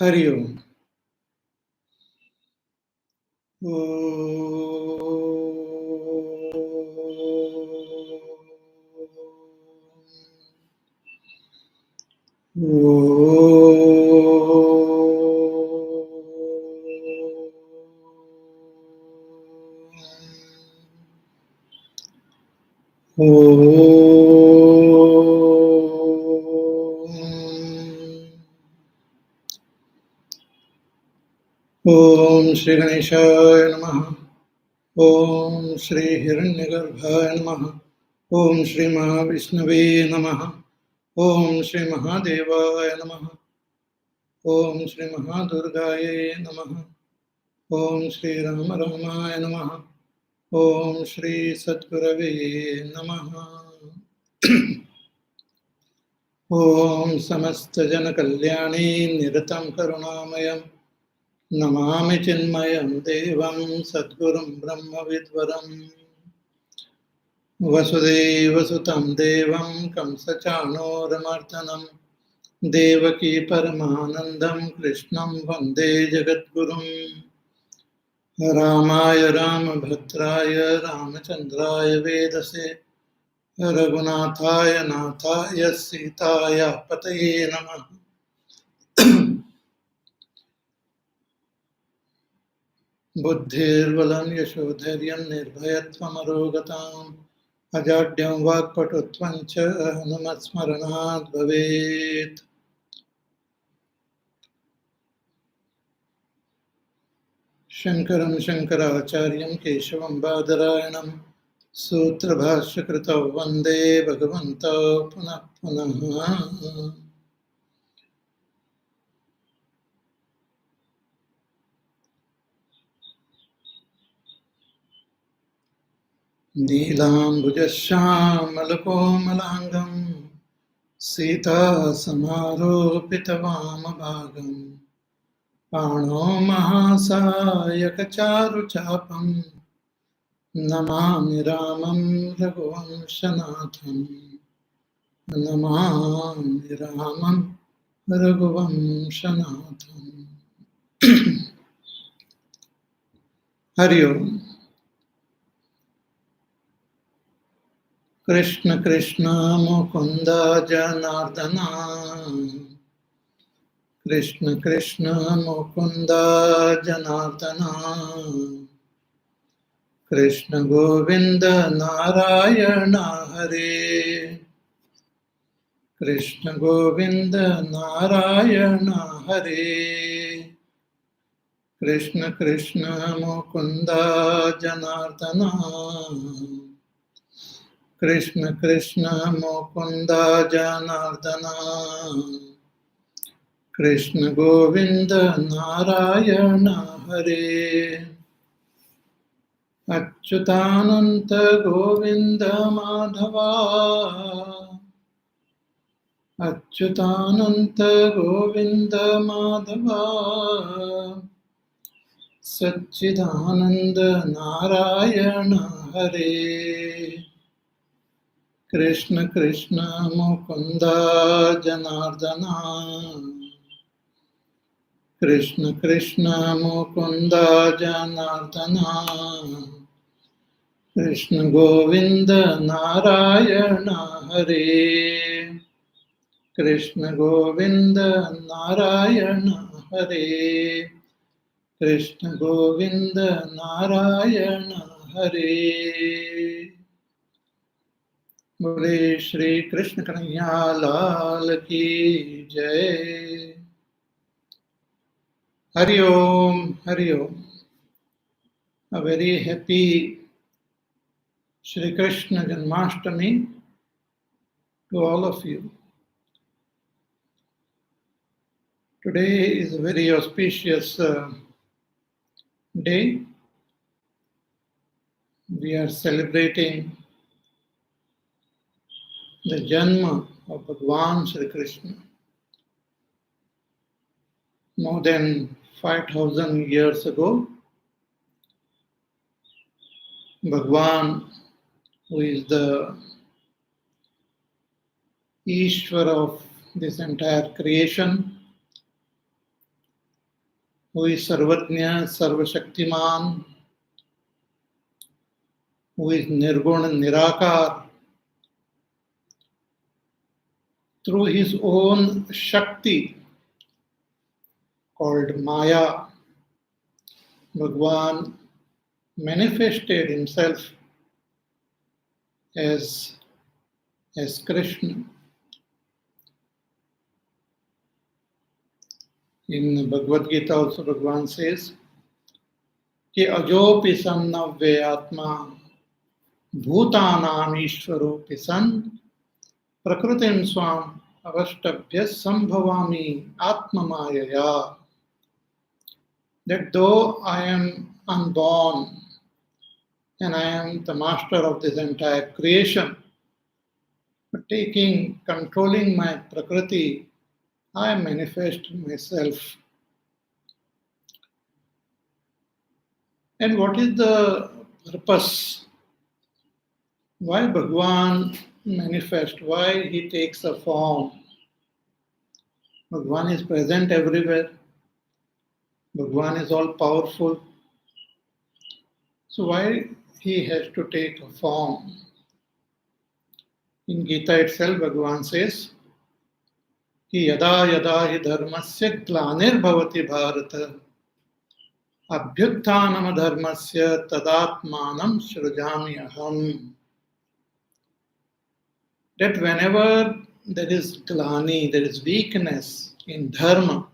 हरि ओम। ओम श्री गणेशाय नमः। ओम श्री हिरण्यगर्भाय नमः। ओम श्री महाविष्णवे नमः। ओम श्री महादेवाय नमः। ओम श्री महादुर्गायै नमः। ओम श्री राम रामाय नमः। ओम श्री सद्गुरवे नमः। ओम समस्त जन कल्याणी निरतं करुणामयम् नमामि चिन्मयं देवं सद्गुरुं ब्रह्मविद्वरम् वसुदेवसुतं देवं कंसचाणूरमर्दनं देवकी परमानन्दं कृष्णं वन्दे जगद्गुरुम् रामाय रामभद्राय रामचन्द्राय वेदसे रघुनाथाय नाथाय सीताय पतये नमः। बुद्धिर्बलं यशोधैर्यं निर्भयत्वमरोगताम् अजाड्यं वाक्पटुत्वं च हनुमत्स्मरणात् भवेत्। शङ्करं शङ्कराचार्यं केशवं बादरायणं सूत्रभाष्यकृतौ वन्दे भगवन्तौ पुनः पुनः। नीलाम्बुजश्यामलकोमलाङ्गं सीतासमारोपितवामभागम् पाणौ महासायकचारुचापं नमामि रामं रघुवंशनाथं नमामि रामं रघुवंशनाथम्। हरि ओम। कृष्ण कृष्ण मुकुंद जनार्दन कृष्ण कृष्ण मुकुंद जनार्दन कृष्ण गोविंद नारायण हरे कृष्ण गोविंद नारायण हरे कृष्ण कृष्ण मुकुंद जनार्दन कृष्ण कृष्ण मुकुंद जनार्दन कृष्ण गोविंद नारायण हरे अच्युतानंत गोविंद माधवा अच्युतानंत गोविंद माधवा सच्चिदानंद नारायण हरे कृष्ण कृष्ण मुकुंद जनार्दन कृष्ण कृष्ण मुकुंद जनार्दन कृष्ण गोविंद नारायण हरे कृष्ण गोविंद नारायण हरे कृष्ण गोविंद नारायण हरे। बोले श्री कृष्ण कन्हैया लाल की जय। हरि ओम हरि ओम। A very happy Shri Krishna Janmashtami to all of you. Today is a very auspicious day. We are celebrating the Janma of Bhagwan Shri Krishna. More than 5,000 years ago, Bhagwan, who is the Ishvara of this entire creation, who is Sarvajna, Sarvashaktiman, who is Nirguna, Nirakar, through his own Shakti called Maya, Bhagwan manifested himself as Krishna. In Bhagavad Gita also Bhagwan says, Ki ajopi sannavve atma bhutanam ishvaropi san prakritim swam avashtabhya sambhavami atmamayaya. That though I am unborn and I am the master of this entire creation, but controlling my prakriti, I manifest myself. And what is the purpose? Why Bhagwan manifests? Why he takes a form? Bhagwan is present everywhere. Bhagwan is all powerful. So why he has to take a form? In Gita itself, Bhagwan says, Ki yada yada hi dharmasya glanir bhavati bharata abhyutthanam dharmasya tadatmanam shrujami aham. That whenever there is glani, there is weakness in dharma,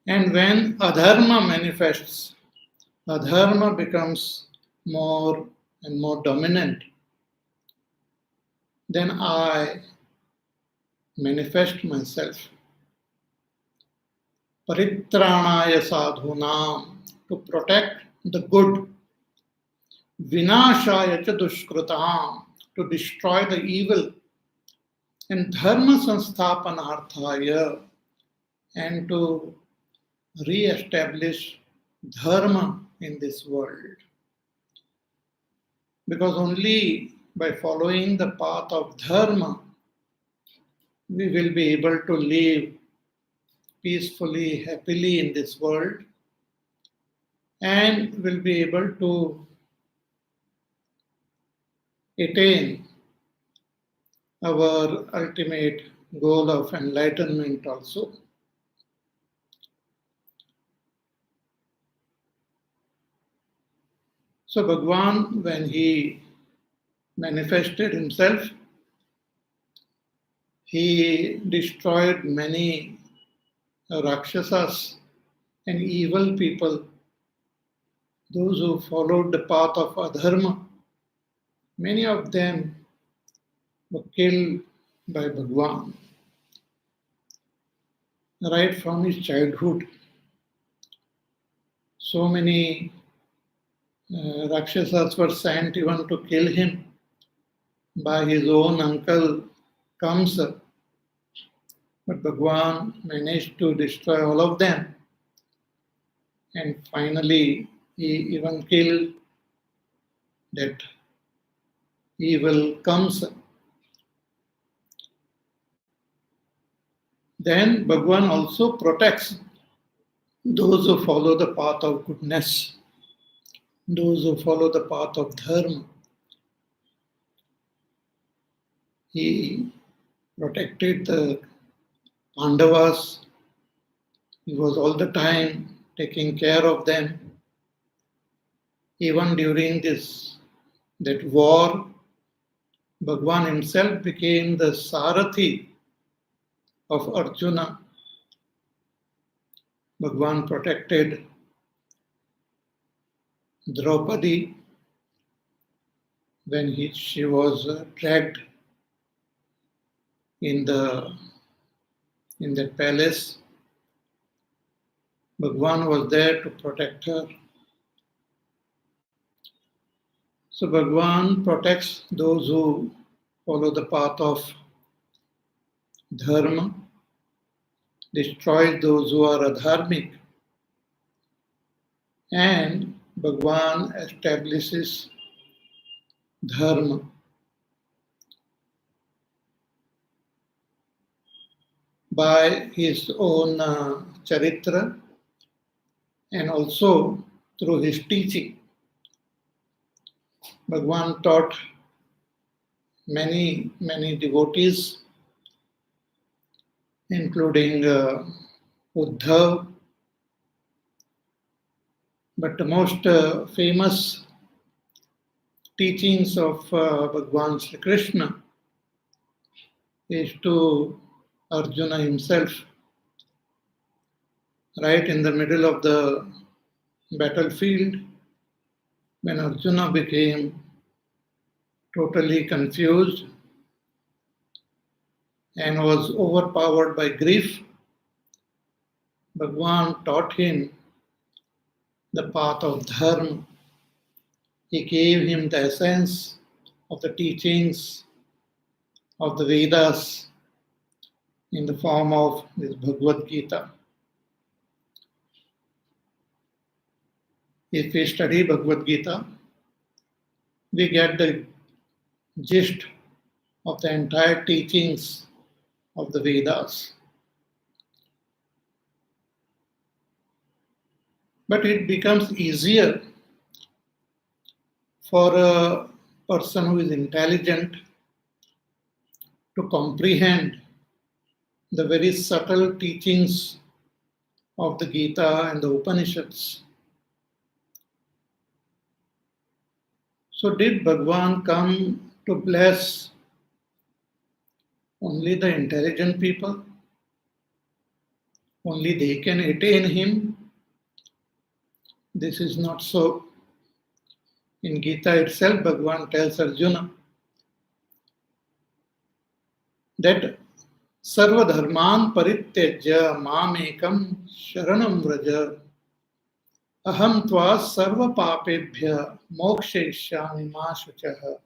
and when adharma manifests, adharma becomes more and more dominant, then I manifest myself. Paritranaya sadhunam, to protect the good. Vinashaya cha dushkrutam, to destroy the evil. And dharma sansthapanarthaya, and to re-establish dharma in this world. Because only by following the path of dharma, we will be able to live peacefully, happily in this world, and will be able to attain our ultimate goal of enlightenment also. So Bhagwan, when he manifested himself, he destroyed many Rakshasas and evil people, those who followed the path of adharma. Many of them were killed by Bhagwan right from his childhood. So many Rakshasas were sent even to kill him by his own uncle Kamsa. But Bhagwan managed to destroy all of them. And finally, he even killed that evil Kamsa. Then Bhagwan also protects those who follow the path of goodness, those who follow the path of dharma. He protected the Pandavas. He was all the time taking care of them. Even during that war, Bhagwan himself became the Sarathi of Arjuna. Bhagwan protected Draupadi when she was dragged in the palace. Bhagwan was there to protect her. So Bhagwan protects those who follow the path of dharma, destroys those who are adharmic, and Bhagwan establishes dharma. By his own charitra, and also through his teaching. Bhagwan taught many devotees, including Uddhav, but the most famous teachings of Bhagwan Sri Krishna is to Arjuna himself, right in the middle of the battlefield, when Arjuna became totally confused and was overpowered by grief. Bhagwan taught him the path of dharma. He gave him the essence of the teachings of the Vedas in the form of this Bhagavad Gita. If we study Bhagavad Gita, we get the gist of the entire teachings of the Vedas. But it becomes easier for a person who is intelligent to comprehend the very subtle teachings of the Gita and the Upanishads. So did Bhagwan come to bless only the intelligent people? Only they can attain him? This is not so. In Gita itself, Bhagwan tells Arjuna that Sarva dharman parityajya mamekam sharanam vraja aham tva sarva papebhya mokshayishyami ma shuchaha.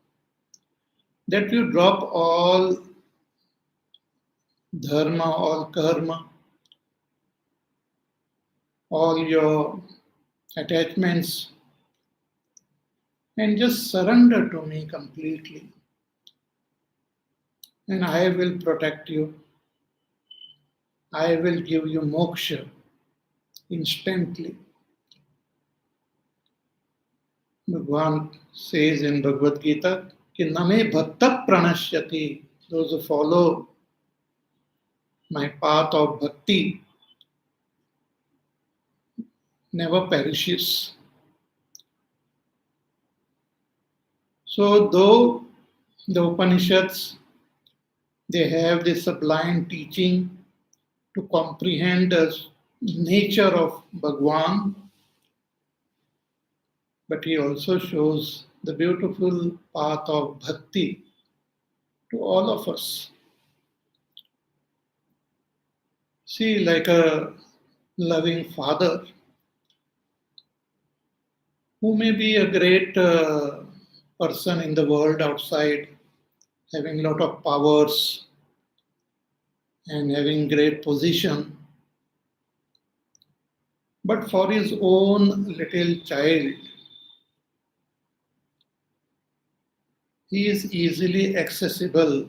That you drop all dharma, all karma, all your attachments, and just surrender to me completely. And I will protect you. I will give you moksha instantly. Bhagwan says in Bhagavad Gita, ki name bhakta pranashyati, those who follow my path of bhakti never perishes. So though the Upanishads, they have this sublime teaching to comprehend the nature of Bhagwan, but he also shows the beautiful path of bhakti to all of us. See, like a loving father who may be a great person in the world outside, having a lot of powers and having great position, but for his own little child, he is easily accessible.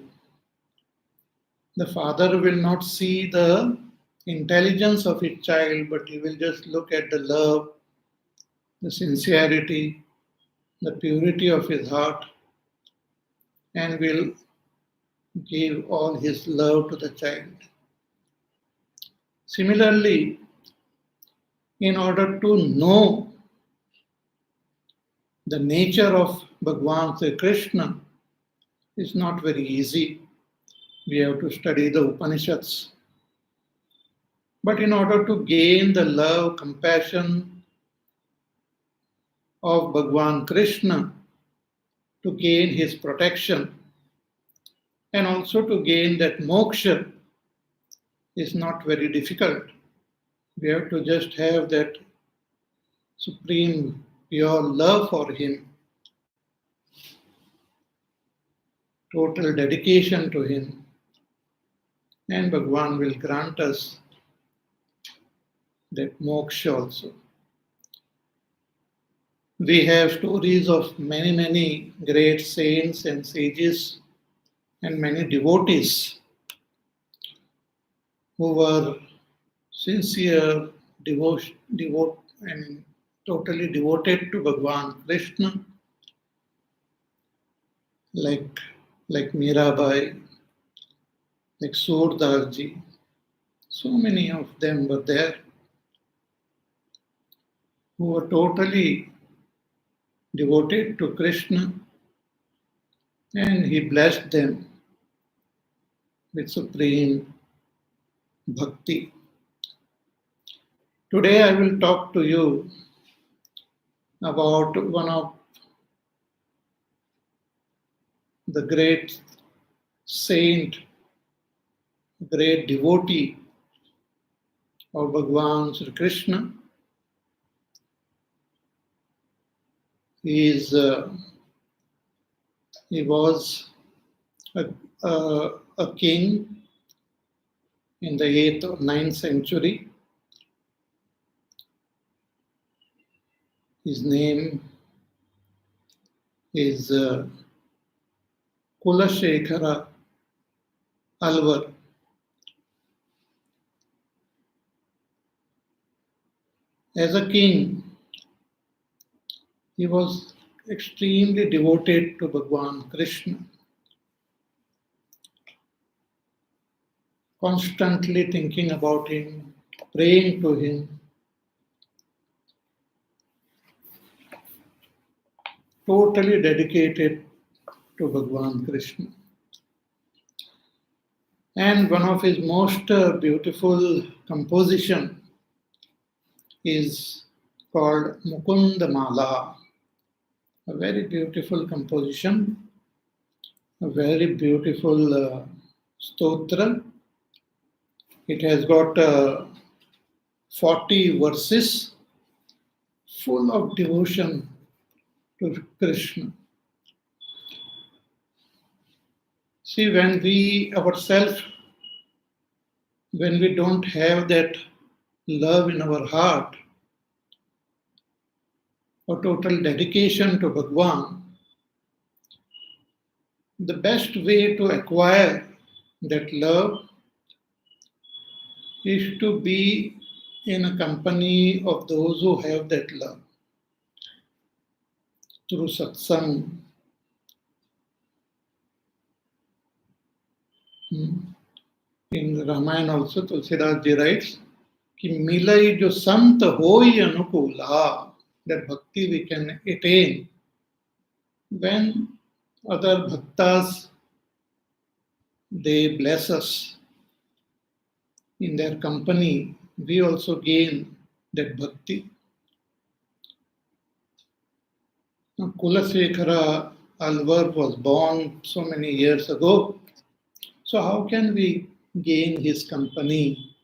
The father will not see the intelligence of his child, but he will just look at the love, the sincerity, the purity of his heart, and will give all his love to the child. Similarly, in order to know the nature of Bhagwan Sri Krishna is not very easy. We have to study the Upanishads. But in order to gain the love, compassion of Bhagwan Krishna, to gain his protection, and also to gain that moksha is not very difficult. We have to just have that supreme pure love for him, total dedication to him, and Bhagwan will grant us that moksha also. We have stories of many great saints and sages and many devotees who were sincere and totally devoted to Bhagwan Krishna, like Mirabai, like Surdas ji. So many of them were there who were totally devoted to Krishna, and he blessed them with supreme bhakti. Today I will talk to you about one of the great saint, great devotee of Bhagwan Sri Krishna. He was a king in the 8th or 9th century. His name is Kulashekara Alvar. As a king, he was extremely devoted to Bhagwan Krishna, constantly thinking about him, praying to him, totally dedicated to Bhagwan Krishna. And one of his most beautiful composition is called Mukundamala, a very beautiful composition, a very beautiful stotra. It has got 40 verses full of devotion to Krishna. See, when we ourselves, when we don't have that love in our heart or total dedication to Bhagwan, the best way to acquire that love is to be in a company of those who have that love. Through satsang. In Ramayana also, Tulsidas ji writes, Ki milai jo sant hoi anukula, that bhakti we can attain when other bhaktas, they bless us in their company, we also gain that bhakti. Now, Kulasekara Alvar was born so many years ago. So how can we gain his company?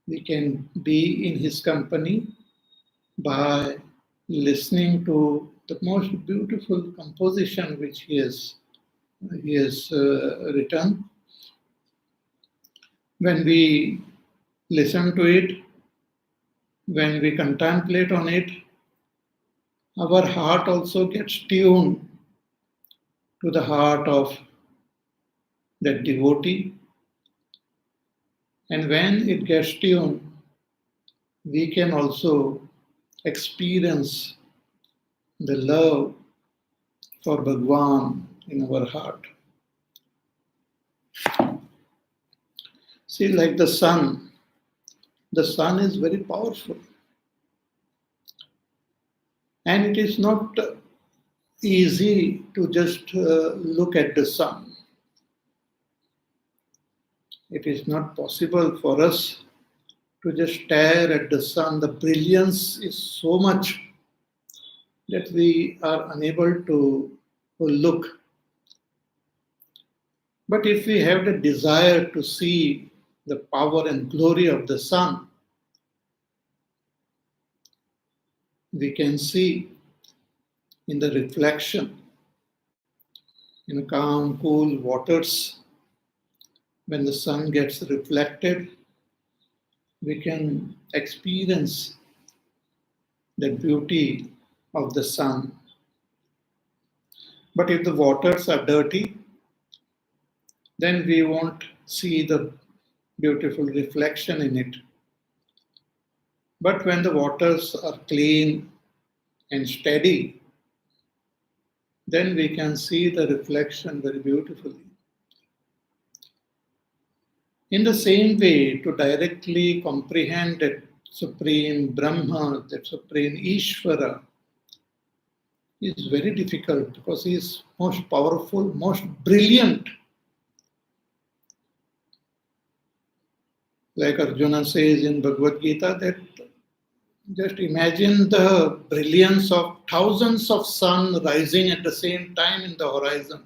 We can be in his company by listening to the most beautiful composition which he has written. When we listen to it, when we contemplate on it, our heart also gets tuned to the heart of that devotee. And when it gets tuned, we can also experience the love for Bhagwan in our heart. See, like the sun is very powerful. And it is not easy to just look at the sun. It is not possible for us to just stare at the sun. The brilliance is so much that we are unable to look. But if we have the desire to see the power and glory of the sun, we can see in the reflection in calm, cool waters. When the sun gets reflected, we can experience the beauty of the sun. But if the waters are dirty, then we won't see the beautiful reflection in it. But when the waters are clean and steady, then we can see the reflection very beautifully. In the same way, to directly comprehend that Supreme Brahma, that Supreme Ishvara, is very difficult because he is most powerful, most brilliant. Like Arjuna says in Bhagavad Gita, that just imagine the brilliance of thousands of suns rising at the same time in the horizon.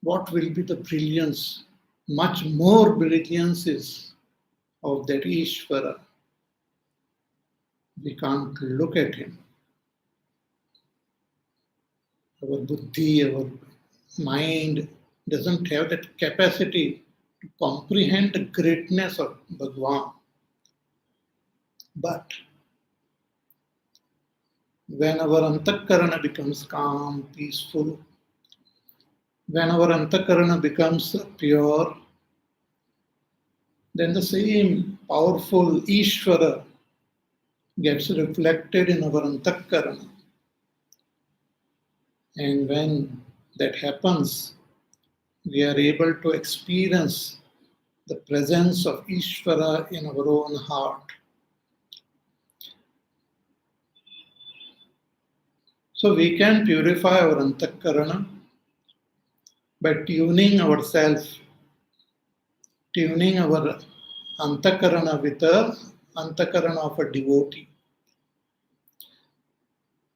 What will be the brilliance? Much more brilliance is of that Ishvara. We can't look at him. Our buddhi, our mind doesn't have that capacity to comprehend the greatness of Bhagwan. But when our antakarana becomes calm, peaceful, when our antakarana becomes pure, then the same powerful Ishvara gets reflected in our antakarana. And when that happens, we are able to experience the presence of Ishvara in our own heart. So we can purify our antakarana by tuning ourselves, tuning our antakarana with the antakarana of a devotee,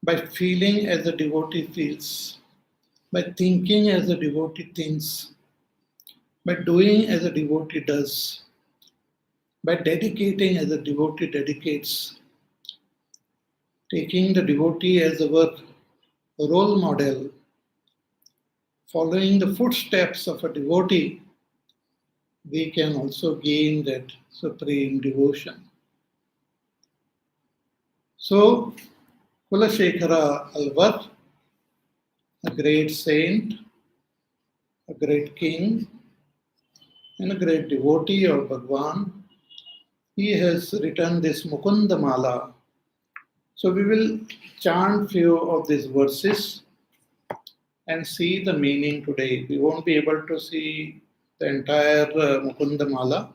by feeling as a devotee feels, by thinking as a devotee thinks, by doing as a devotee does, by dedicating as a devotee dedicates, taking the devotee as our role model, following the footsteps of a devotee, we can also gain that supreme devotion. So, Kulashekara Alvar, a great saint, a great king, and a great devotee of Bhagwan, he has written this Mukundamala. So we will chant few of these verses and see the meaning today. We won't be able to see the entire Mukundamala,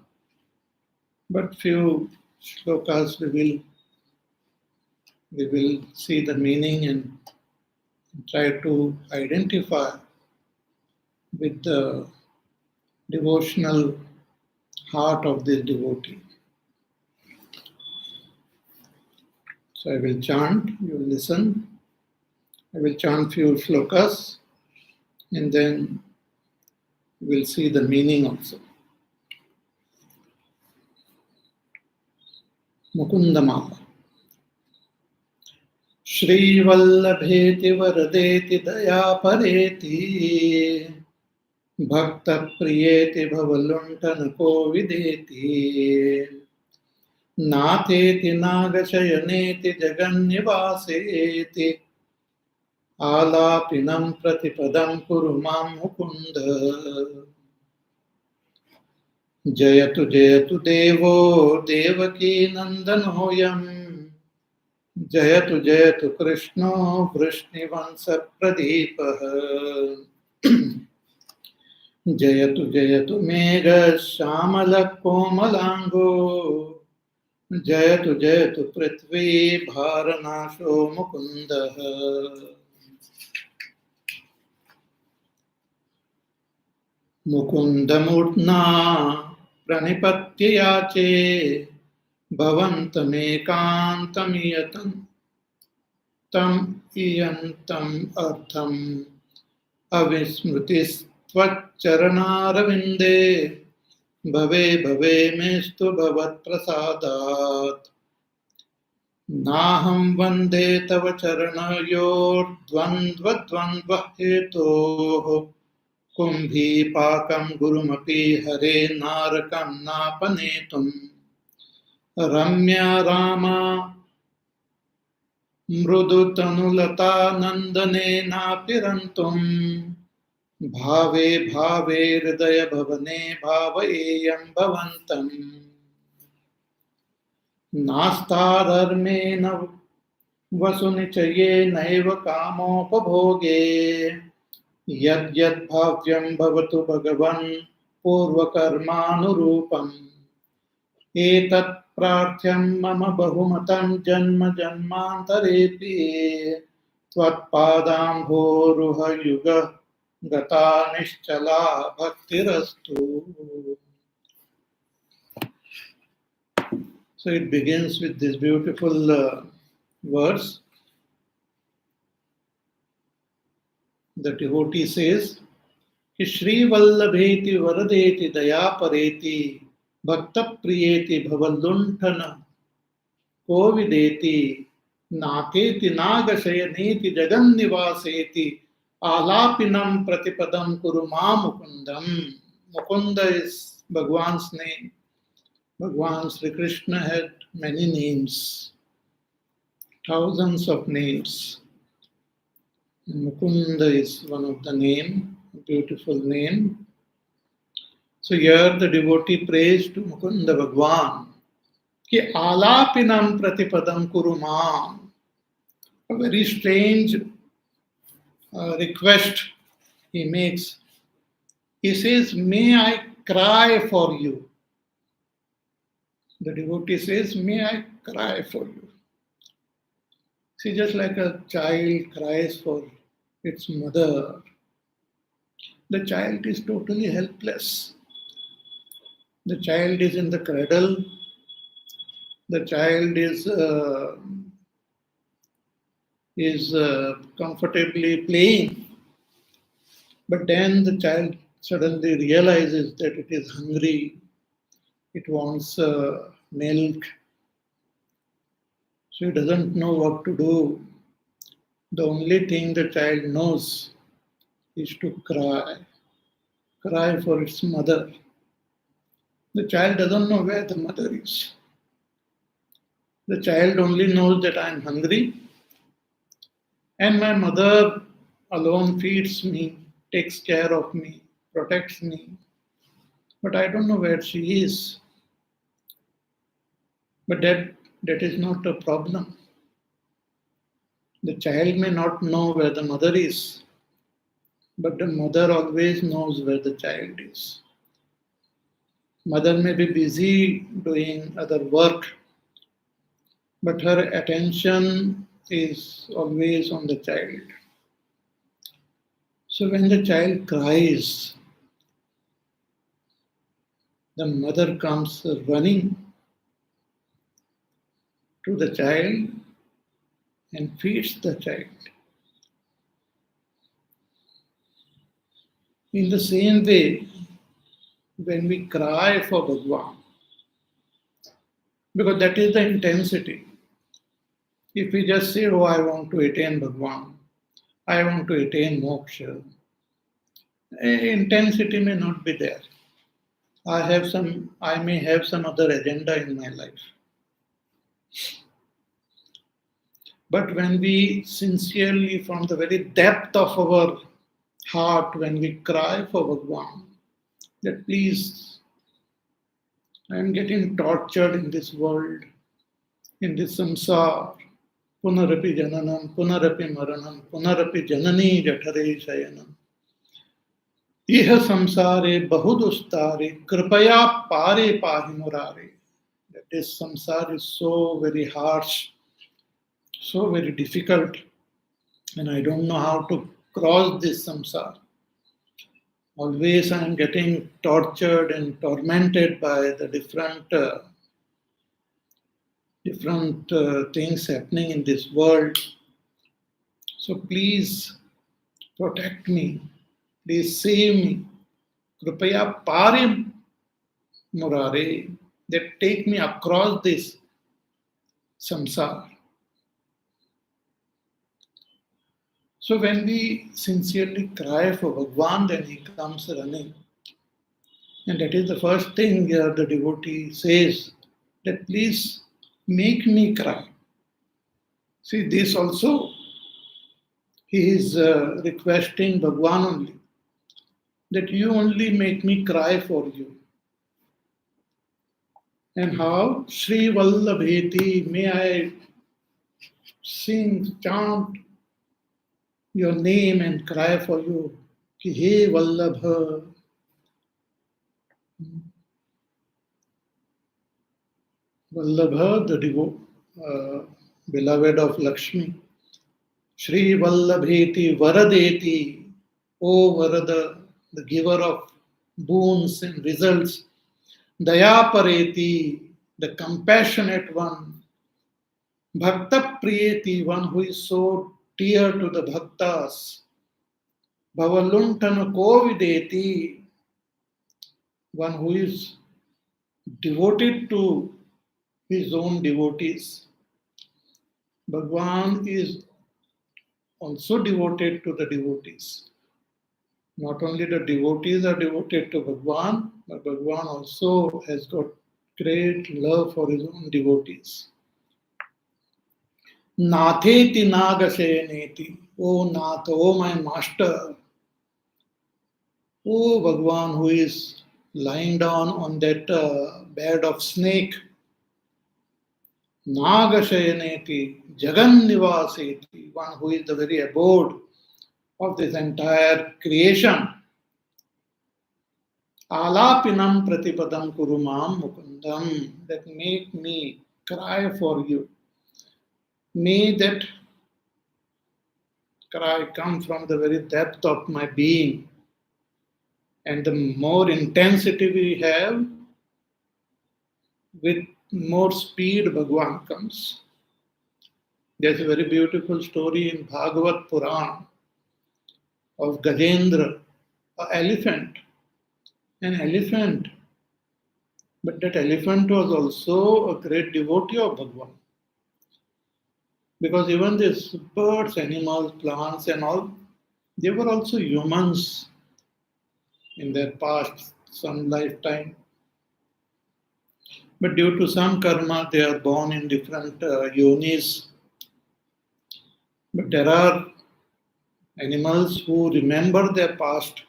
but few shlokas we will see the meaning and try to identify with the devotional heart of this devotee. So I will chant, you will listen. I will chant few shlokas and then we'll see the meaning also. Mukundamala. Shri Vallabheti Varadeti Dayapareti Bhakta Priyeti Bhavaluntanako Videti Nateti Nagashayaneti Jagannivaseti Alapinam Pratipadam Kurumam Mukunda Jayatu Jayatu Devo Devaki Nandanoyam Jayatu Jayatu Krishna Vrishnivansa Pradipah Jayatu Jayatu Megha Shamala Komalango Jayatu Jayatu Prithvi Bharanasho Mukunda Mukundamurtna Pranipatyache Bhavantamekantamiyatam Tam iyantam artham avismrtistvaccharanarvinde Bhave bhave mestu bhavat prasadat Naham vande tava charanayor dvandva dvandva hetoh Kumbhi pakam gurumapi hare narakam napanetum Ramya Rama Mrudu Tanulata Nandane Napirantum Bhave Bhave Hridaya Bhavane Bhavayam Bhavantam नास्ता धर्मेण वसुनिचये नैव कामोपभोगे यद्यद् भाव्यं भवतु भगवन् पूर्वकर्मानुरूपम् एतत् प्रार्थ्यं मम बहुमतं जन्म जन्मान्तरेऽपि त्वत्पादाम्भोरुह गता निश्चला bhaktirasthu. So it begins with this beautiful verse. The devotee says, कि श्री वल्लभेति वरदेति दयापरेति भक्त प्रियेति भवलुंठन कोविदेति नाकेति नागशयनेति जगन्निवासेति आलापिनम प्रतिपदम कुरु मा Mukundan. Mukunda is Bhagwan's name. Bhagwan Sri Krishna had many names, thousands of names. Mukunda is one of the name, a beautiful name. So here the devotee prays to Mukunda Bhagwan कि आलापिनम प्रतिपदम कुरुमाम. A very strange request he makes. He says, may I cry for you. The devotee says, may I cry for you. See, just like a child cries for its mother, the child is totally helpless. The child is in the cradle. The child is comfortably playing. But then the child suddenly realizes that it is hungry. It wants milk. So it doesn't know what to do. The only thing the child knows is to cry. Cry for its mother. The child doesn't know where the mother is. The child only knows that I am hungry and my mother alone feeds me, takes care of me, protects me. But I don't know where she is. But that is not a problem. The child may not know where the mother is, but the mother always knows where the child is. Mother may be busy doing other work, but her attention is always on the child. So when the child cries, the mother comes running to the child and feeds the child. In the same way, when we cry for Bhagwan, because that is the intensity. If we just say, oh, I want to attain Bhagwan, I want to attain moksha, intensity may not be there. I may have some other agenda in my life. But when we sincerely, from the very depth of our heart, when we cry for Bhagwan, that please, I am getting tortured in this world, in this samsara, punarapi jananam, punarapi maranam, punarapi janani jathare shayanam. Iha samsare bahudustare, kripaya pare pahi murare. That this samsara is so very harsh, so very difficult, and I don't know how to cross this samsara. Always I am getting tortured and tormented by the different things happening in this world. So please protect me. Please save me. Kripaya pare murare. That take me across this samsara. So when we sincerely cry for Bhagwan, then he comes running. And that is the first thing here the devotee says, that please make me cry. See, this also, he is requesting Bhagwan only, that you only make me cry for you. And how? Sri Vallabheti, may I sing, chant your name and cry for you. Ki He Vallabha. Vallabha, the beloved of Lakshmi. Sri Vallabheti Varadeti, O Varada, the giver of boons and results. Dayapareti, the compassionate one. Bhakta Priyeti, one who is so dear to the bhaktas. Bhavaluntana Kovideti, one who is devoted to his own devotees. Bhagwan is also devoted to the devotees. Not only the devotees are devoted to Bhagwan, but Bhagwan also has got great love for his own devotees. Natheti Nagasayaneti, O Nath, O my master, O Bhagwan who is lying down on that bed of snake. Nagashayaneti, Jagannivaseti, one who is the very abode of this entire creation. Alapinam pratipadam kurumam mukundam, that make me cry for you. May that cry come from the very depth of my being. And the more intensity we have, with more speed Bhagwan comes. There's a very beautiful story in Bhagavat Puran of Gajendra, an elephant. An elephant. But that elephant was also a great devotee of Bhagwan. Because even these birds, animals, plants and all, they were also humans in their past, some lifetime. But due to some karma, they are born in different yonis. But there are animals who remember their past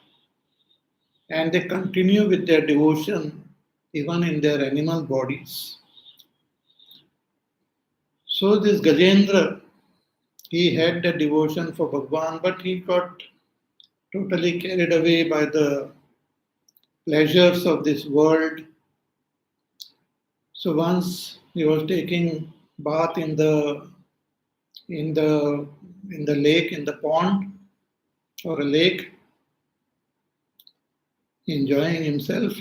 and they continue with their devotion even in their animal bodies. So this Gajendra, he had the devotion for Bhagwan, but he got totally carried away by the pleasures of this world. So once he was taking bath in the lake, in the pond or a lake, enjoying himself.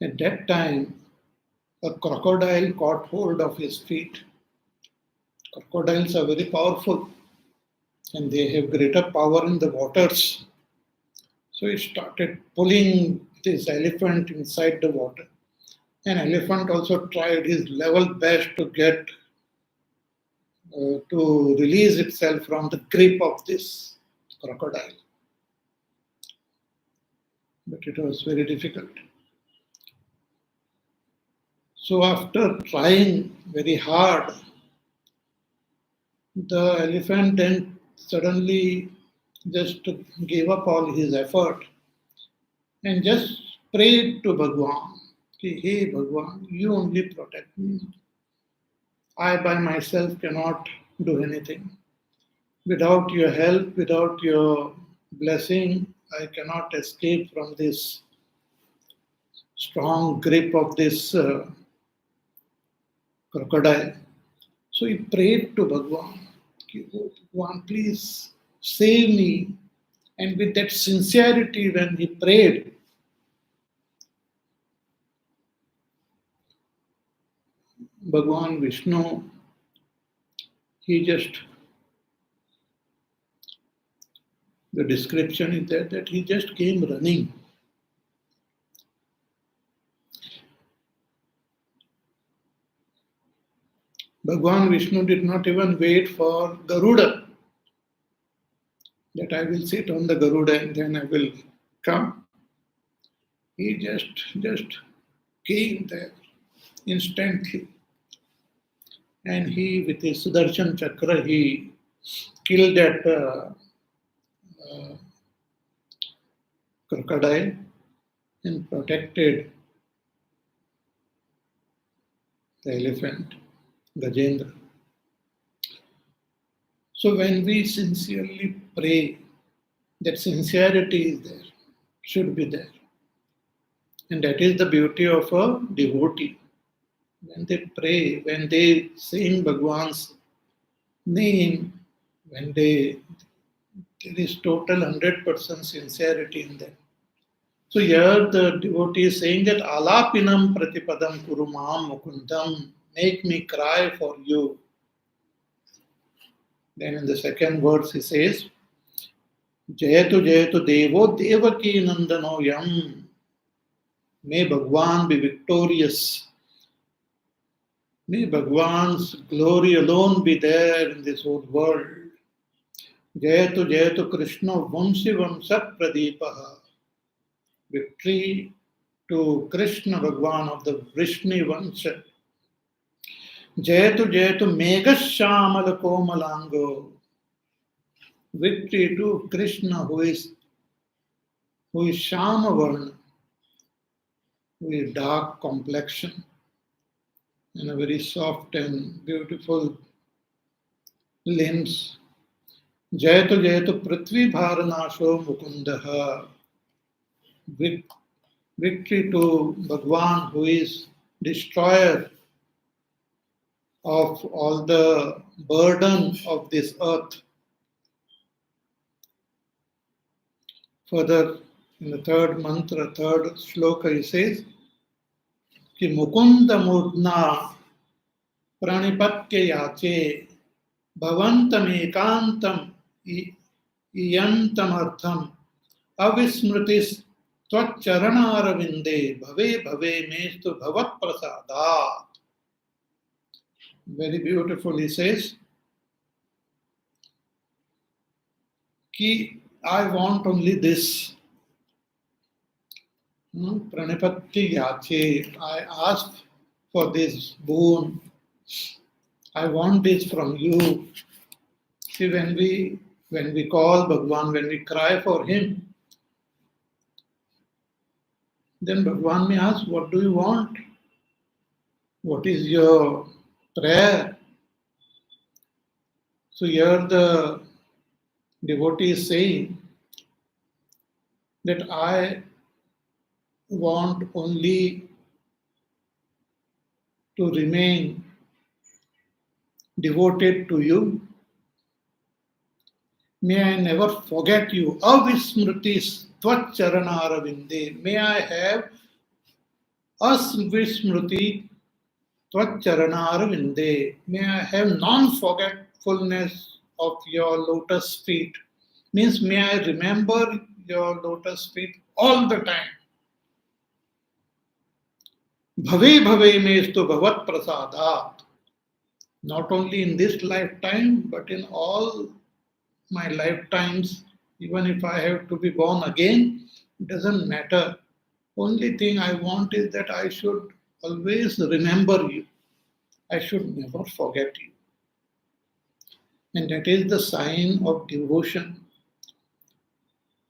At that time, a crocodile caught hold of his feet. Crocodiles are very powerful and they have greater power in the waters. So he started pulling this elephant inside the water. An elephant also tried his level best to get to release itself from the grip of this crocodile. But it was very difficult. So after trying very hard, the elephant then suddenly just gave up all his effort and just prayed to Bhagwan. Hey Bhagwan, you only protect me. I by myself cannot do anything. Without your help, without your blessing, I cannot escape from this strong grip of this crocodile. So he prayed to Bhagwan, oh Bhagwan, please save me. And with that sincerity, when he prayed, Bhagwan Vishnu, he just, the description is there that he just came running. Bhagwan Vishnu did not even wait for Garuda, that I will sit on the Garuda and then I will come. He just came there instantly. And he, with his Sudarshan Chakra, he killed that crocodile and protected the elephant, Gajendra. So when we sincerely pray, that sincerity is there, should be there. And that is the beauty of a devotee. When they pray, when they sing Bhagwan's name, when there is total 100% sincerity in them. So here the devotee is saying that Alapinam Pratipadam Kurumam Mukundam, make me cry for you. Then in the second verse he says, Jayatu Jayatu Devo Devaki Nandano Yam. May Bhagwan be victorious. May Bhagwan's glory alone be there in this whole world. Jayatu Jayatu Krishna Vamsi Vamsat Pradipaha. Victory to Krishna Bhagwan of the Vrishni Vansha. Jayatu Jayatu Meghashamala Komalango. Victory to Krishna who is Shama Varna, who is dark complexion and a very soft and beautiful limbs. Jayatu Jayatu Prithvi Bharanasho Mukundaha. Victory to Bhagwan who is destroyer of all the burden of this earth. Further, in the third mantra, third shloka, he says, Ki Mukundamala pranipatya yache bhavantam ekantam iyantamartham avismritis tvaccharanāravinde bhave bhave mestu bhavat prasadat. Very beautiful, he says, Ki I want only this. Pranipatti yache. I ask for this boon. I want this from you. See, when we call Bhagwan, when we cry for him, then Bhagwan may ask, what do you want? What is your prayer? So here the devotee is saying that I want only to remain devoted to you. May I never forget you. Avismritis tvaccharanāravinde. May I have asvismriti tvaccharanāravinde. May I have non-forgetfulness of your lotus feet. Means may I remember your lotus feet all the time. Bhave bhave mestu bhavat prasadat. Not only in this lifetime, but in all my lifetimes, even if I have to be born again, it doesn't matter. Only thing I want is that I should always remember you. I should never forget you. And that is the sign of devotion.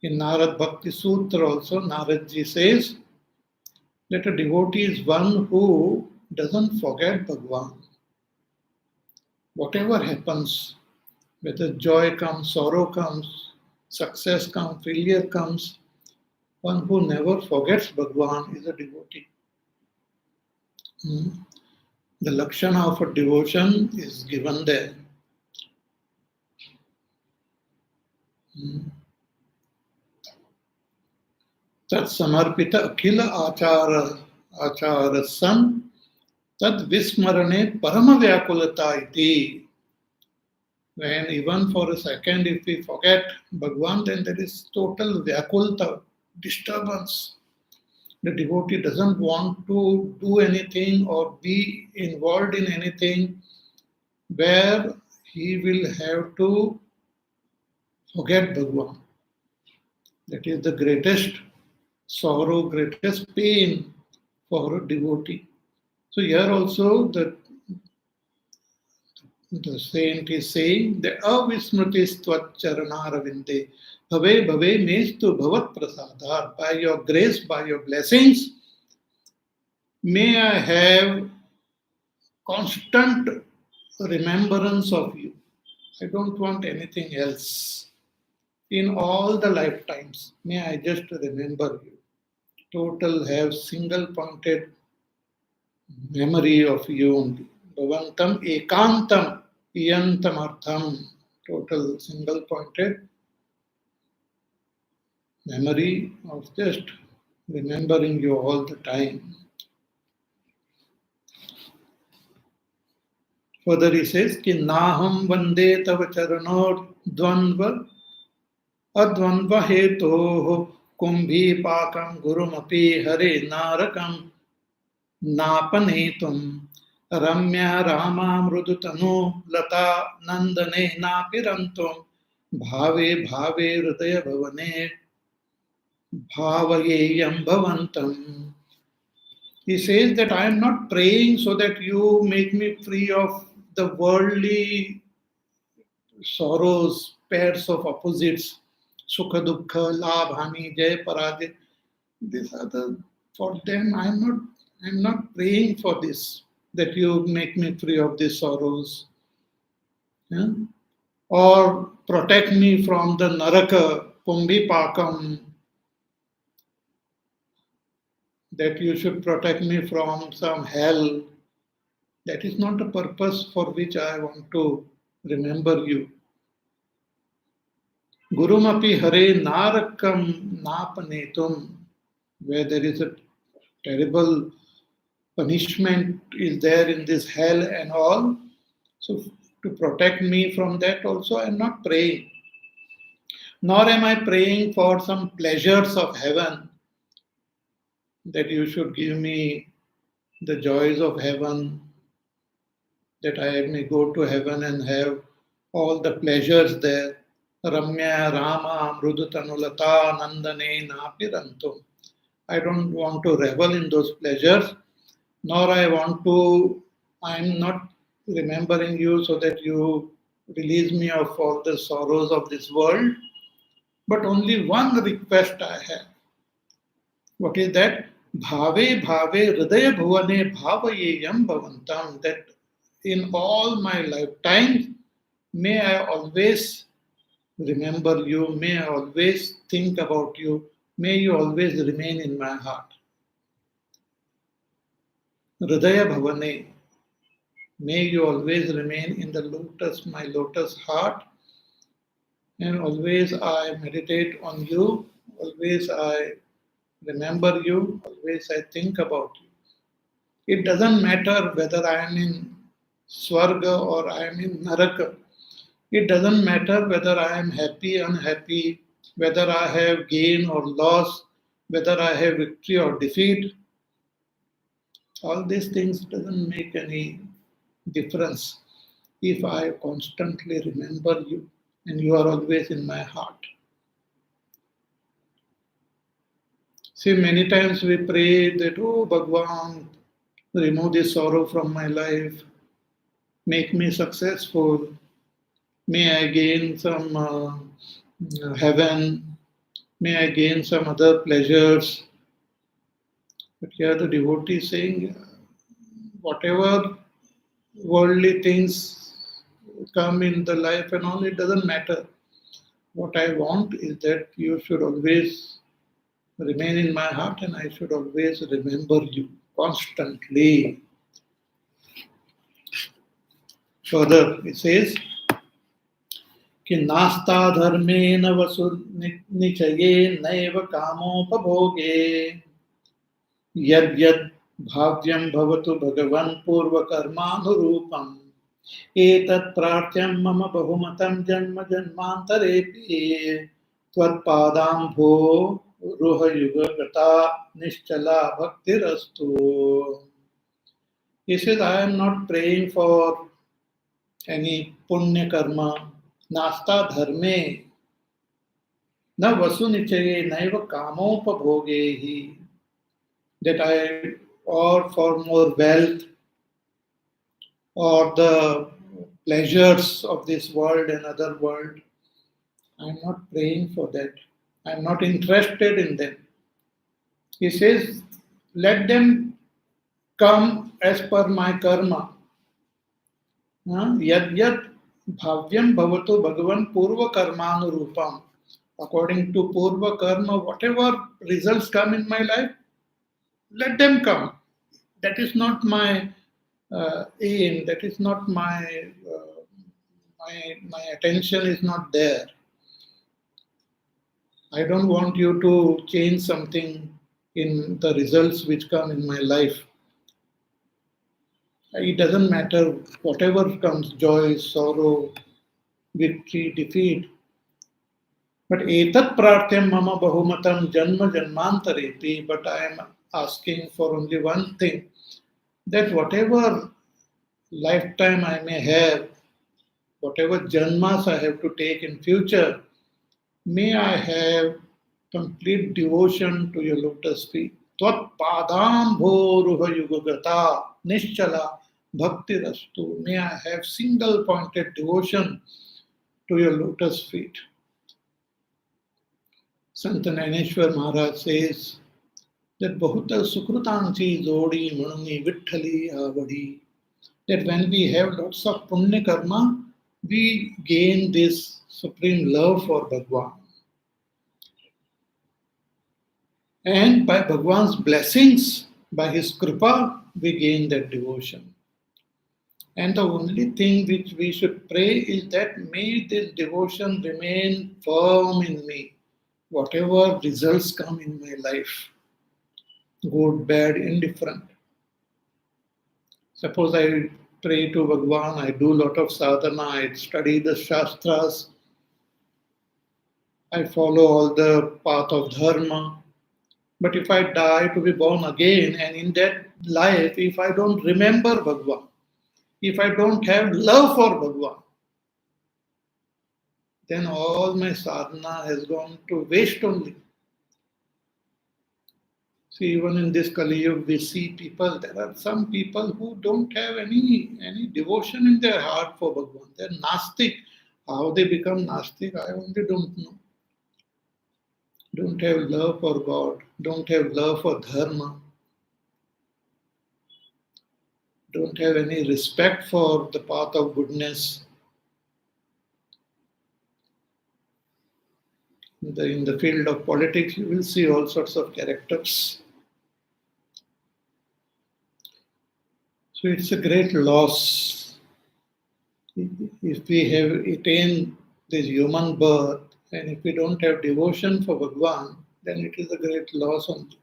In Narad Bhakti Sutra also, Naradji says that a devotee is one who doesn't forget Bhagwan. Whatever happens, whether joy comes, sorrow comes, success comes, failure comes, one who never forgets Bhagwan is a devotee. The lakshana of a devotion is given there. Tat samarpita akhila acharasam tad vismarane parama vyakulata iti. When even for a second if we forget Bhagwan, then there is total vyakulta, disturbance. The devotee doesn't want to do anything or be involved in anything where he will have to forget Bhagwan. That is the greatest sorrow, greatest pain for a devotee. So here also the saint is saying that avismritis tvaccharanāravinde bhave bhave mestu bhavat prasadat. By your grace, by your blessings, may I have constant remembrance of you. I don't want anything else. In all the lifetimes, may I just remember you. Total have single pointed memory of you only. Bhavantam ekantam iyantamartham. Total single pointed memory of just remembering you all the time. Further he says, Ki naham vande tava charanor dvandva advandva hetoh kumbhi pakam gurumapi hare narakam napanetum ramya rama mrudutanu lata nandane napirantum bhave bhave hridaya bhavane bhavayeyam bhavantam. He says that I am not praying so that you make me free of the worldly sorrows, pairs of opposites, sukha dukkha, labh, hani, jay, parajay. These are the, for them, I am not praying for this, that you make me free of these sorrows. Yeah? Or protect me from the naraka, kumbhi pakam, that you should protect me from some hell. That is not the purpose for which I want to remember you. Gurumapi hare narakam napanetum, where there is a terrible punishment is there in this hell and all. So to protect me from that also I am not praying. Nor am I praying for some pleasures of heaven, that you should give me the joys of heaven, that I may go to heaven and have all the pleasures there. Ramya, Rama, Mrudutanulata, Nandane, Napirantum. I don't want to revel in those pleasures, nor I am not remembering you so that you release me of all the sorrows of this world. But only one request I have. What is that? Bhave bhave hridaya bhuvane bhavayeyam bhavantam. That in all my lifetimes, may I always remember you, may I always think about you, may you always remain in my heart. Hridaya bhavane, may you always remain in the lotus, my lotus heart, and always I meditate on you, always I remember you, always I think about you. It doesn't matter whether I am in Swarga or I am in Naraka. It doesn't matter whether I am happy, unhappy, whether I have gain or loss, whether I have victory or defeat. All these things doesn't make any difference if I constantly remember you and you are always in my heart. See, many times we pray that, oh Bhagwan, remove this sorrow from my life, make me successful, may I gain some heaven, may I gain some other pleasures. But here the devotee is saying, whatever worldly things come in the life and all, it doesn't matter. What I want is that you should always remain in my heart and I should always remember you constantly. Further, it says, कि नास्ता धर्मेण वसु निचये नैव कामोपभोगे यद्यद् भाव्यं भवतु भगवन् पूर्वकर्मानुरूपम् एतत् प्रार्थ्यं मम बहुमतं जन्म जन्मान्तरेऽपि त्वत्पादाम्भो रुहयुगगता निश्चला भक्तिरस्तु. He says, I am not praying for any punya karma. Nasta dharme na vasu nichaye naiva kamopabhogehi, that I, or for more wealth or the pleasures of this world and other world. I am not praying for that. I am not interested in them. He says, let them come as per my karma. Yad yad bhavyam bhavato bhagavan purva karmanurupam. According to purva karma, whatever results come in my life, let them come. That is not my aim. That is not my attention is not there. I don't want you to change something in the results which come in my life. It doesn't matter whatever comes, joy, sorrow, victory, defeat. But etat prarthyam mama bahumatam janma janmantarepi. But I am asking for only one thing, that whatever lifetime I may have, whatever janmas I have to take in future, may I have complete devotion to your lotus feet. Tvat padam bhoruha yugagata nischala bhakti rastu. May I have single pointed devotion to your lotus feet. Sant Naneshwar Maharaj says that Bahuta Sukrutanchi Zodi Manuni Vitthali Avadi. That when we have lots of punya karma, we gain this supreme love for Bhagwan. And by Bhagwan's blessings, by his kripa, we gain that devotion. And the only thing which we should pray is that may this devotion remain firm in me, whatever results come in my life, good, bad, indifferent. Suppose I pray to Bhagwan, I do a lot of sadhana, I study the shastras, I follow all the path of dharma. But if I die to be born again, and in that life, if I don't remember Bhagwan, if I don't have love for Bhagwan, then all my sadhana has gone to waste only. See, even in this Kali Yuga, we see people, there are some people who don't have any devotion in their heart for Bhagwan. They're Nastik. How they become Nastik, I only don't know. Don't have love for God, don't have love for Dharma, don't have any respect for the path of goodness. In the field of politics, you will see all sorts of characters. So it's a great loss. If we have attained this human birth, and if we don't have devotion for Bhagwan, then it is a great loss only.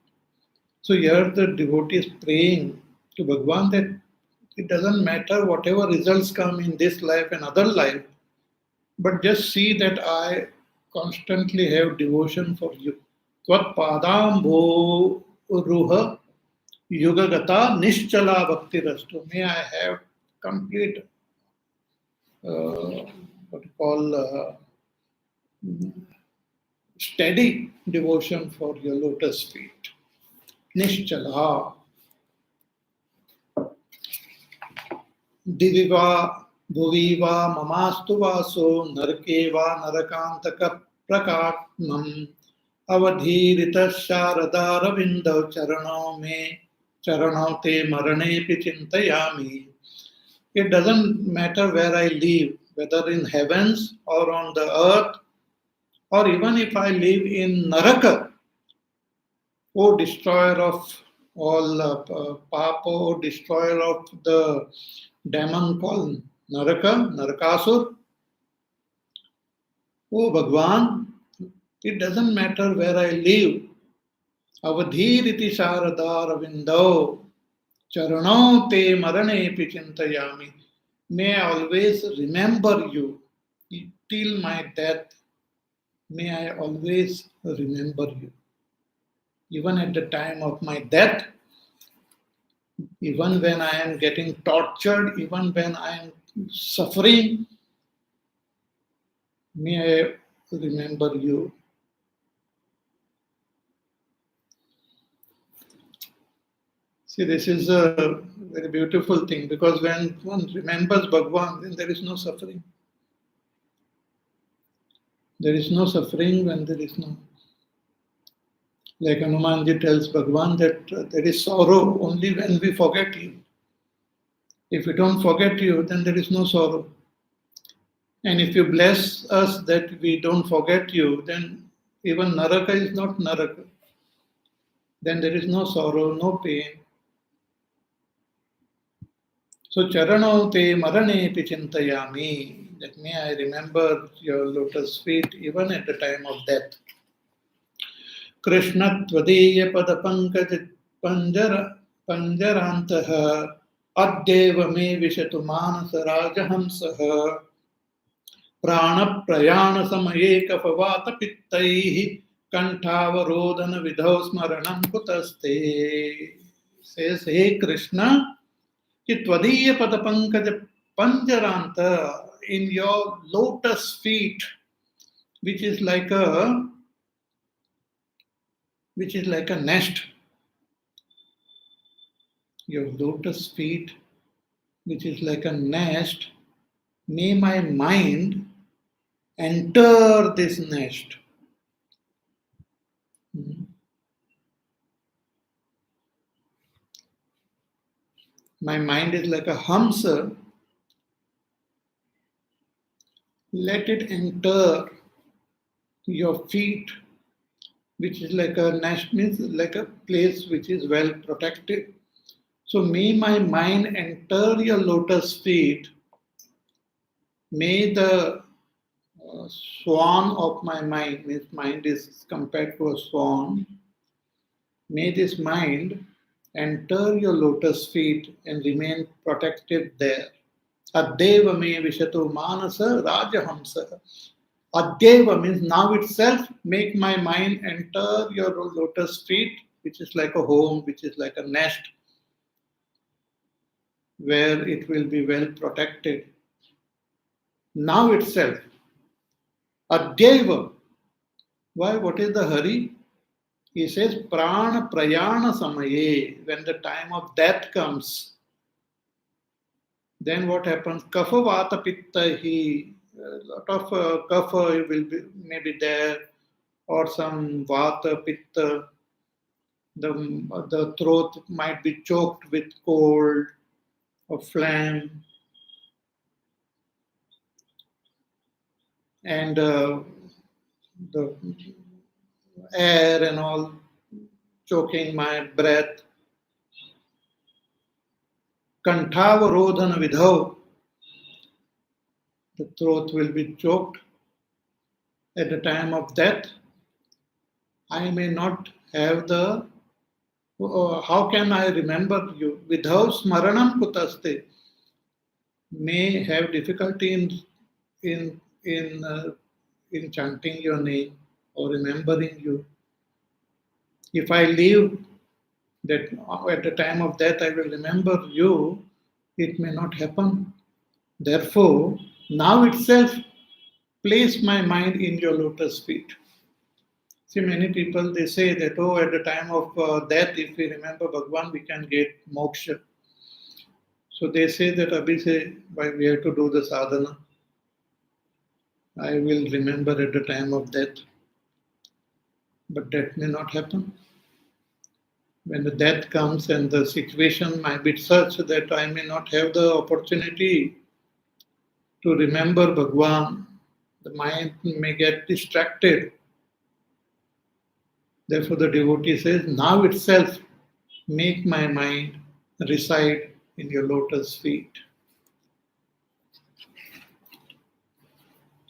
So here the devotee is praying to Bhagwan that it doesn't matter whatever results come in this life and other life, but just see that I constantly have devotion for you. Tvat padam ruha yugagata nischala bhakti rastu. May I have complete what you call steady devotion for your lotus feet. Nischala. Diviva bhuviva mamastu vaso narkeva narakantaka prakatmam avadhirita sharada ravindav charano te marane pichintayami. It doesn't matter where I live, whether in heavens or on the earth, or even if I live in Naraka, O destroyer of all papa, O destroyer of the demon called Narakasur, O Bhagwan, it doesn't matter where I live. Avadhiriti Sharada Ravindo Charano te marane pichintayami. May I always remember you till my death. May I always remember you. Even at the time of my death, even when I am getting tortured, even when I am suffering, may I remember you. See, this is a very beautiful thing, because when one remembers Bhagwan, then there is no suffering. There is no suffering when there is no. Like Hanumanji tells Bhagwan that there is sorrow only when we forget him. If we don't forget you, then there is no sorrow. And if you bless us that we don't forget you, then even Naraka is not Naraka. Then there is no sorrow, no pain. So Charano te marane pi chintayami, that may I remember your lotus feet even at the time of death. Krishna tvadiya pada pankaj panjarantaha addeva me vishatu manasa rajahamsaha prana prayana samaye kapavata pittaihi kantavarodhana vidhau smaranam kutaste. Says, hey Krishna, कि त्वदीय पद Pankaj पंजरांत, in your lotus feet, which is like a nest. Your lotus feet, which is like a nest, may my mind enter this nest. My mind is like a hamsa. Let it enter your feet, which is like a nest, means like a place which is well protected. So may my mind enter your lotus feet. May the swan of my mind, means mind is compared to a swan. May this mind enter your lotus feet and remain protected there. Addeva me vishatu manasa rajahamsa. Addeva means now itself, make my mind enter your lotus feet, which is like a home, which is like a nest, where it will be well protected. Now itself. Addeva. Why? What is the hurry? He says, prana prayana samaye. When the time of death comes, then what happens? Kapha vata pitta hi. A lot of kapha will be maybe there, or some vata pitta. The throat might be choked with cold or phlegm, and the air and all choking my breath. Kantavarodhana vidhau. The throat will be choked. At the time of death, I may not have the. How can I remember you? Vidhau smaranam kutaste. May have difficulty in chanting your name or remembering you. If I leave that at the time of death I will remember you, it may not happen. Therefore, now itself, place my mind in your lotus feet. See, many people, they say that, oh, at the time of death, if we remember Bhagwan, we can get moksha. So they say that, Abhi say, why we have to do the sadhana. I will remember at the time of death. But that may not happen. When the death comes and the situation might be such that I may not have the opportunity to remember Bhagwan, the mind may get distracted. Therefore, the devotee says, now itself, make my mind reside in your lotus feet.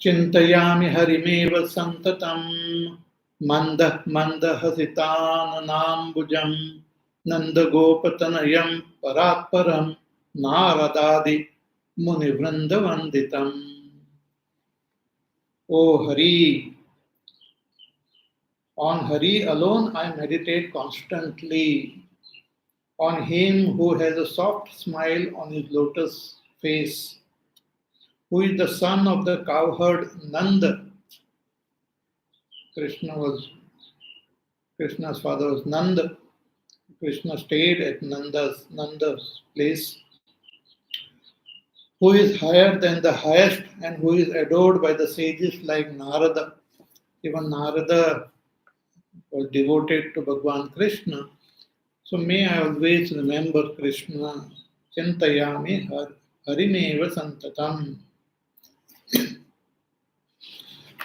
Chintayami harimeva santatam mandah hasitananambujam nandagopatanayam paratparam naradadi munivrindavanditam. O Hari, on Hari alone I meditate constantly, on him who has a soft smile on his lotus face, who is the son of the cowherd Nanda. Krishna's father was Nanda. Krishna stayed at Nanda's place, who is higher than the highest and who is adored by the sages like Narada. Even Narada was devoted to Bhagwan Krishna. So may I always remember Krishna Chintayami Harimeva Santatam.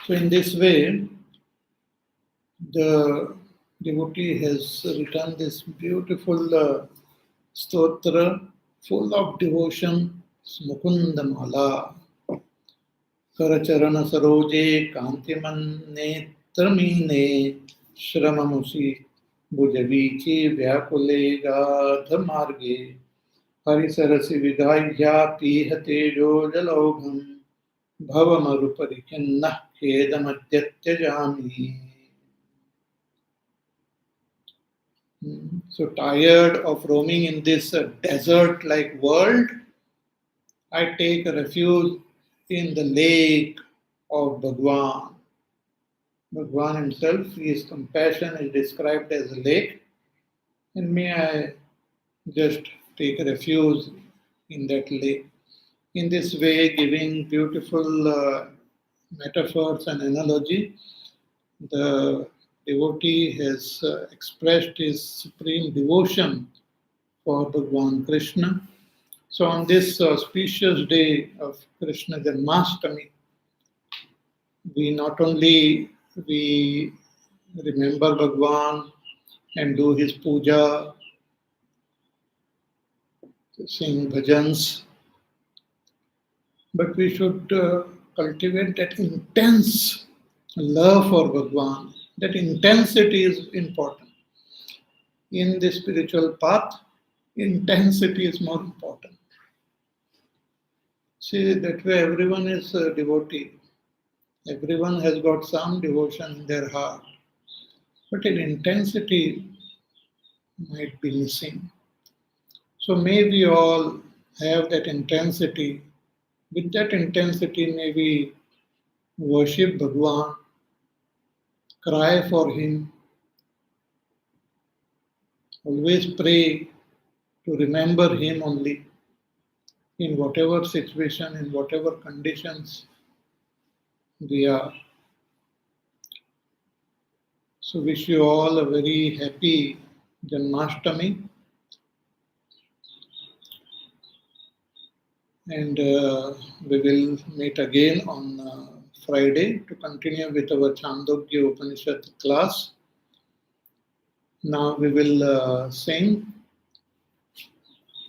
So in this way, the devotee has written this beautiful stotra full of devotion, Mukundamala. Karacharana saroje kantiman netrameene shramamasi bhujavichi vyakule gadha marge harisarasi vidhaya pihate jalaubham bhavamaruparikinnah khedamadyatyajami. So tired of roaming in this desert-like world, I take refuge in the lake of Bhagwan. Bhagwan himself, his compassion is described as a lake, and may I just take refuge in that lake. In this way, giving beautiful metaphors and analogy, the devotee has expressed his supreme devotion for Bhagwan Krishna. So on this auspicious day of Krishna Janmashtami, we not only we remember Bhagwan and do his puja, sing bhajans, but we should cultivate that intense love for Bhagwan. That intensity is important. In the spiritual path, intensity is more important. See, that way everyone is a devotee. Everyone has got some devotion in their heart. But an intensity might be missing. So may we all have that intensity. With that intensity, may we worship Bhagwan, cry for him, always pray to remember him only in whatever situation, in whatever conditions we are. So wish you all a very happy Janmashtami. And we will meet again on Friday to continue with our Chandogya Upanishad class. Now we will sing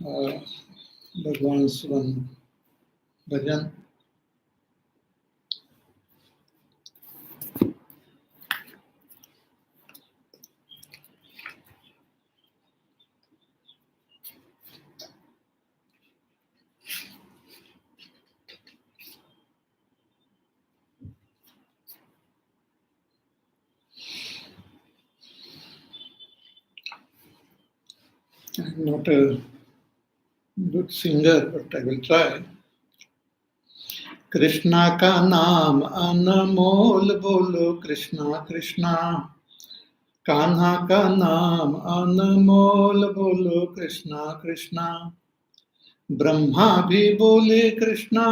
Bhagwan's one bhajan. I'm not a good singer, but I will try. Krishna का नाम अनमोल बोलो कृष्णा कृष्णा, कान्हा का नाम अनमोल बोलो कृष्णा कृष्णा, ब्रह्मा भी बोले कृष्णा,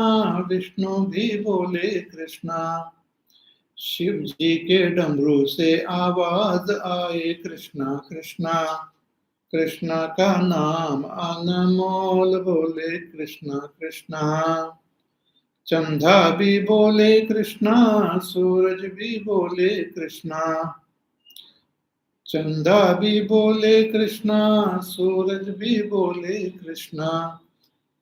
विष्णु भी बोले कृष्णा, शिव जी के डमरू से आवाज आए कृष्णा कृष्णा, कृष्णा का नाम अनमोल बोले कृष्णा कृष्णा, चंदा भी बोले कृष्णा, सूरज भी बोले कृष्णा, चंदा भी बोले कृष्णा, सूरज भी बोले कृष्णा,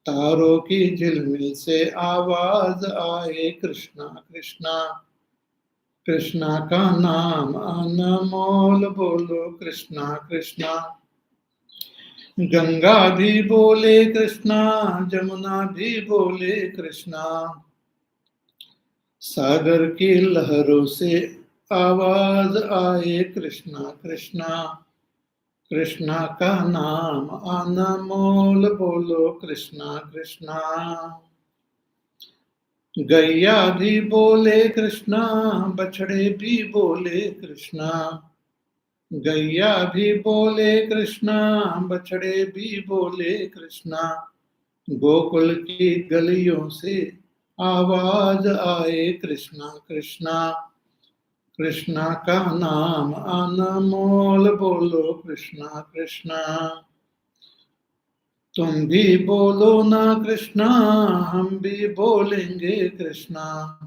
तारों की झिलमिल से आवाज आए कृष्णा कृष्णा, कृष्णा का नाम अनमोल बोलो कृष्णा कृष्णा, गंगा भी बोले कृष्णा, जमुना भी बोले कृष्णा, सागर की लहरों से आवाज आए कृष्णा कृष्णा, कृष्णा का नाम अनमोल बोलो कृष्णा कृष्णा, गैया भी बोले कृष्णा, बछड़े भी बोले कृष्णा, गैया भी बोले कृष्णा, बछड़े भी बोले कृष्णा, गोकुल की गलियों से आवाज आए कृष्णा कृष्णा, कृष्णा का नाम अनमोल बोलो कृष्णा कृष्णा, तुम भी बोलो ना कृष्णा, हम भी बोलेंगे कृष्णा।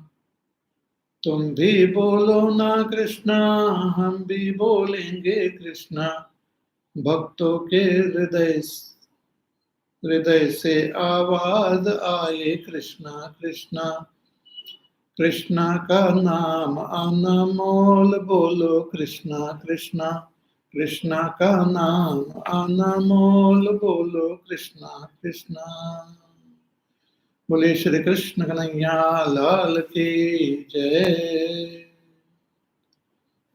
तुम भी बोलो ना कृष्णा, हम भी बोलेंगे कृष्णा। भक्तों के हृदय हृदय से आवाज आए कृष्णा कृष्णा। कृष्णा का नाम अनमोल, बोलो कृष्णा कृष्णा। कृष्णा का नाम अनमोल, बोलो कृष्णा कृष्णा। बोले श्री कृष्ण कन्हैया लाल की जय।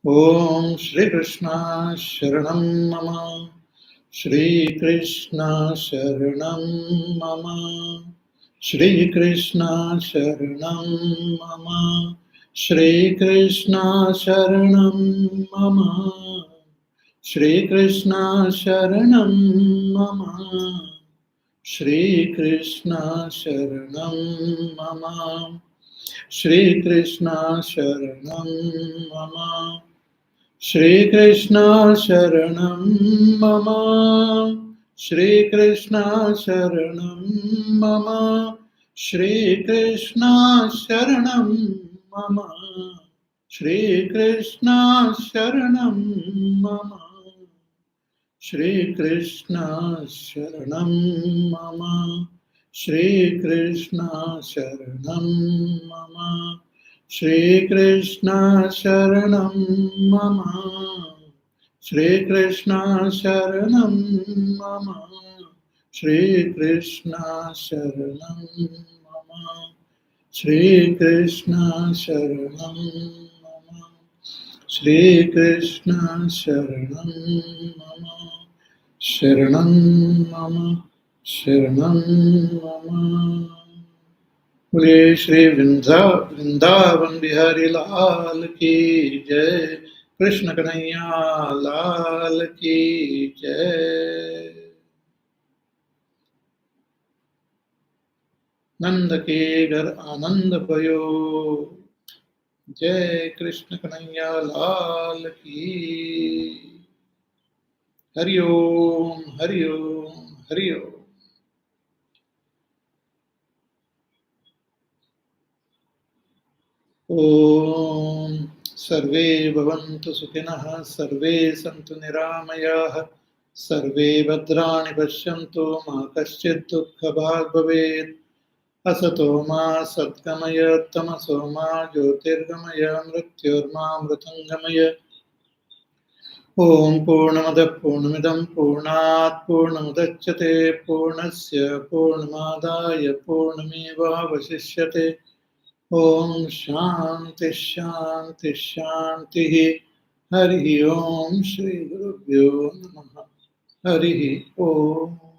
ओम श्री कृष्ण शरणं मम, श्री कृष्ण शरणं मम, श्री कृष्ण शरणं मम, श्री कृष्ण शरणं मम, श्री कृष्ण शरणं मम, श्री कृष्ण शरणं मम, श्री कृष्ण शरणं मम, श्री कृष्ण शरणं मम, श्री कृष्ण शरणं मम, श्री कृष्ण शरणं मम, श्री कृष्ण शरणं मम, श्री कृष्ण शरणं मम, श्री कृष्ण शरणं मम, श्री कृष्ण शरणं मम, श्री कृष्ण शरणं मम, श्री कृष्ण शरणं मम, श्री कृष्ण शरणं मम, श्री कृष्ण शरणं मम, शरणं मम, शरणं मम। बोले श्री वृंदावन बिहारी लाल की जय। कृष्ण कन्हैया लाल की जय। नंद के घर आनंद भयो, जय कृष्ण कन्हैया लाल की। हरि ओम हरि ओम हरि ओम। ॐ सर्वे भवन्तु सुखिनः, सर्वे सन्तु निरामयाः, सर्वे भद्राणि पश्यन्तु, मा कश्चित् दुःखभाग् भवेत्। असतो मा सद्गमय, तमसो मा ज्योतिर्गमय, मृत्योर्मामृतङ्गमय। ॐ पूर्णमदः पूर्णमिदं पूर्णात् पूर्णमुदच्यते, पूर्णस्य पूर्णमादाय पूर्णमेवावशिष्यते। ओम शांति शांति शांति। हरि ओम श्री गुरुभ्यो नमः। हरि ओम।